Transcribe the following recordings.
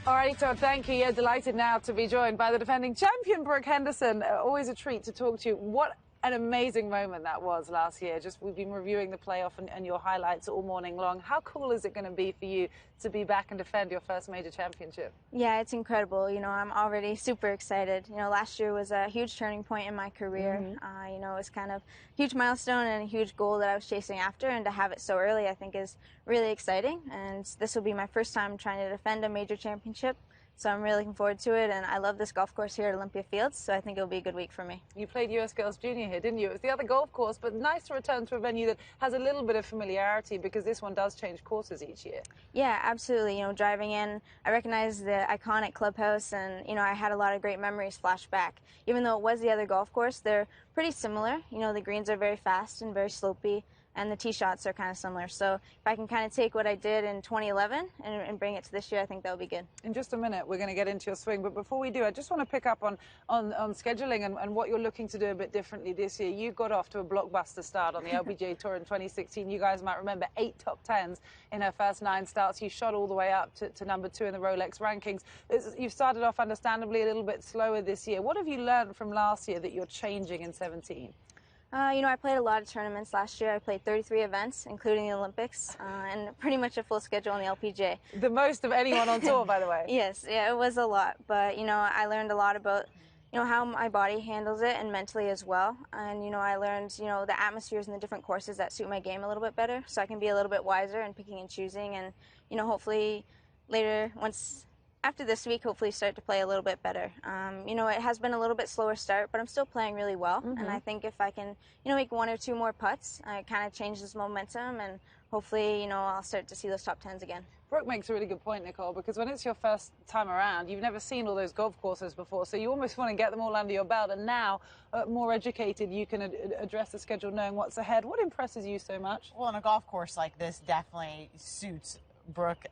All right, so thank you. Yeah, delighted now to be joined by the defending champion, Brooke Henderson. Always a treat to talk to you. What an amazing moment that was last year. Just we've been reviewing the playoff and your highlights all morning long. How cool is it going to be for you to be back and defend your first major championship? Yeah, it's incredible. I'm already super excited. Last year was a huge turning point in my career. It was kind of a huge milestone and a huge goal that I was chasing after, and to have it so early I think is really exciting. And this will be my first time trying to defend a major championship. So I'm really looking forward to it, and I love this golf course here at Olympia Fields, so I think it'll be a good week for me. You played US Girls Junior here, didn't you? It was the other golf course, but nice to return to a venue that has a little bit of familiarity because this one does change courses each year. Yeah, absolutely. Driving in, I recognized the iconic clubhouse, and, I had a lot of great memories flash back. Even though it was the other golf course, they're pretty similar. The greens are very fast and very slopey, and the tee shots are kind of similar. So if I can kind of take what I did in 2011 and bring it to this year, I think that would be good. In just a minute, we're going to get into your swing. But before we do, I just want to pick up on scheduling and what you're looking to do a bit differently this year. You got off to a blockbuster start on the LPGA Tour in 2016. You guys might remember 8 top 10s in her first 9 starts. You shot all the way up to #2 in the Rolex rankings. You've started off understandably a little bit slower this year. What have you learned from last year that you're changing in 17? I played a lot of tournaments last year. I played 33 events, including the Olympics, and pretty much a full schedule on the LPGA. The most of anyone on tour, by the way. Yes, yeah, it was a lot. But, I learned a lot about, how my body handles it and mentally as well. And, I learned, the atmospheres and the different courses that suit my game a little bit better. So I can be a little bit wiser in picking and choosing. And, hopefully later, after this week, hopefully start to play a little bit better. It has been a little bit slower start, but I'm still playing really well. And I think if I can, make 1 or 2 more putts, it kind of changes momentum, and hopefully, I'll start to see those top 10s again. Brooke makes a really good point, Nicole, because when it's your first time around, you've never seen all those golf courses before, so you almost want to get them all under your belt, and now, more educated, you can address the schedule knowing what's ahead. What impresses you so much? Well, on a golf course like this definitely suits Brooke.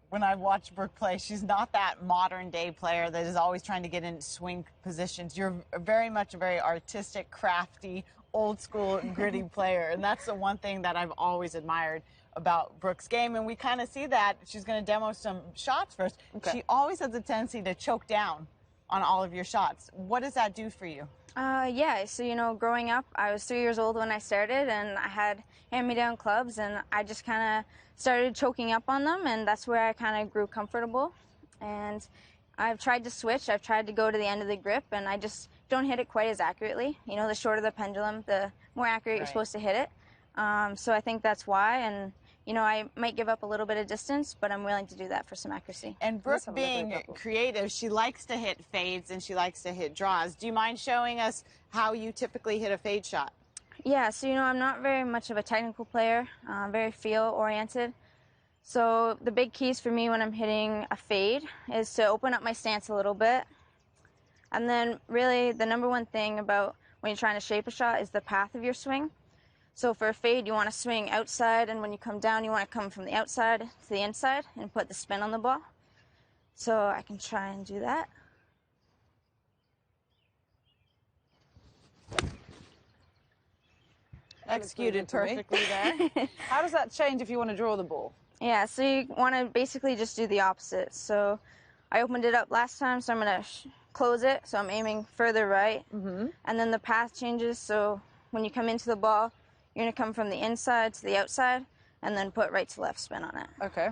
When I watch Brooke play, she's not that modern-day player that is always trying to get in swing positions. You're very much a very artistic, crafty, old-school, gritty player, and that's the one thing that I've always admired about Brooke's game, and we kind of see that. She's going to demo some shots first. Okay. She always has a tendency to choke down on all of your shots. What does that do for you? Yeah, so, growing up, I was 3 years old when I started, and I had hand-me-down clubs, and I just kind of started choking up on them, and that's where I kind of grew comfortable. And I've tried to switch. I've tried to go to the end of the grip, and I just don't hit it quite as accurately. The shorter the pendulum, the more accurate you're supposed to hit it. So I think that's why, and I might give up a little bit of distance, but I'm willing to do that for some accuracy. And Brooke, being creative, she likes to hit fades and she likes to hit draws. Do you mind showing us how you typically hit a fade shot? Yeah, so, I'm not very much of a technical player, very feel-oriented. So the big keys for me when I'm hitting a fade is to open up my stance a little bit. And then really the number one thing about when you're trying to shape a shot is the path of your swing. So for a fade, you want to swing outside, and when you come down, you want to come from the outside to the inside and put the spin on the ball. So I can try and do that. Executed perfectly there. How does that change if you want to draw the ball? Yeah, so you want to basically just do the opposite. So I opened it up last time, so I'm going to close it, so I'm aiming further right. And then the path changes, so when you come into the ball, you're going to come from the inside to the outside, and then put right to left spin on it. Okay.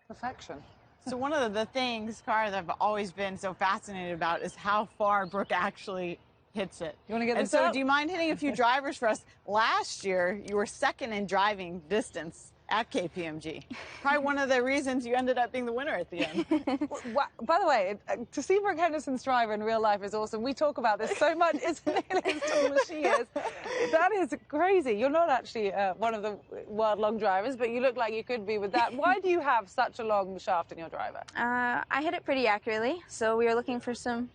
Perfection. So one of the things, Cara, that I've always been so fascinated about is how far Brooke actually hits it. You want to get this up? up? Do you mind hitting a few drivers for us? Last year, you were second in driving distance at KPMG. Probably one of the reasons you ended up being the winner at the end. By the way, to see Brooke Henderson's driver in real life is awesome. We talk about this so much. It's nearly as tall as she is. That is crazy. You're not actually one of the world long drivers, but you look like you could be with that. Why do you have such a long shaft in your driver? I hit it pretty accurately, so we were looking for some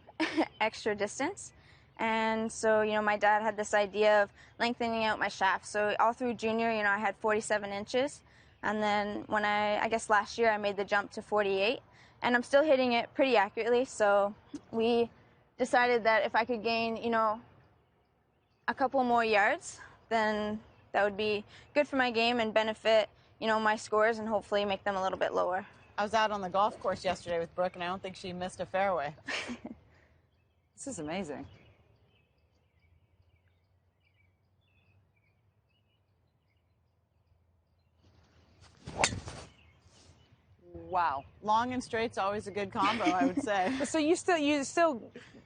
extra distance. And so, my dad had this idea of lengthening out my shaft. So all through junior, I had 47 inches. And then when I guess last year, I made the jump to 48. And I'm still hitting it pretty accurately. So we decided that if I could gain, a couple more yards then that would be good for my game and benefit, you know, my scores and hopefully make them a little bit lower. I was out on the golf course yesterday with Brooke, and I don't think she missed a fairway. This is amazing. Wow. Long and straight's always a good combo, I would say. So you still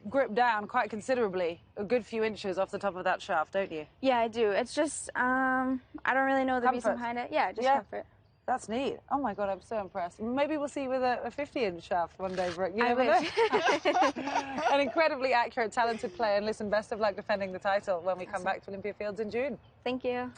grip down quite considerably, a good few inches off the top of that shaft, don't you? Yeah, I do. It's just, I don't really know the reason Comfort. behind it. Yeah, just Yeah. comfort. That's neat. Oh my God, I'm so impressed. Maybe we'll see you with a 50-inch shaft one day, Brooke. You I never know. wish. An incredibly accurate, talented player. And listen, best of luck defending the title when we come back to Olympia Fields in June. Thank you.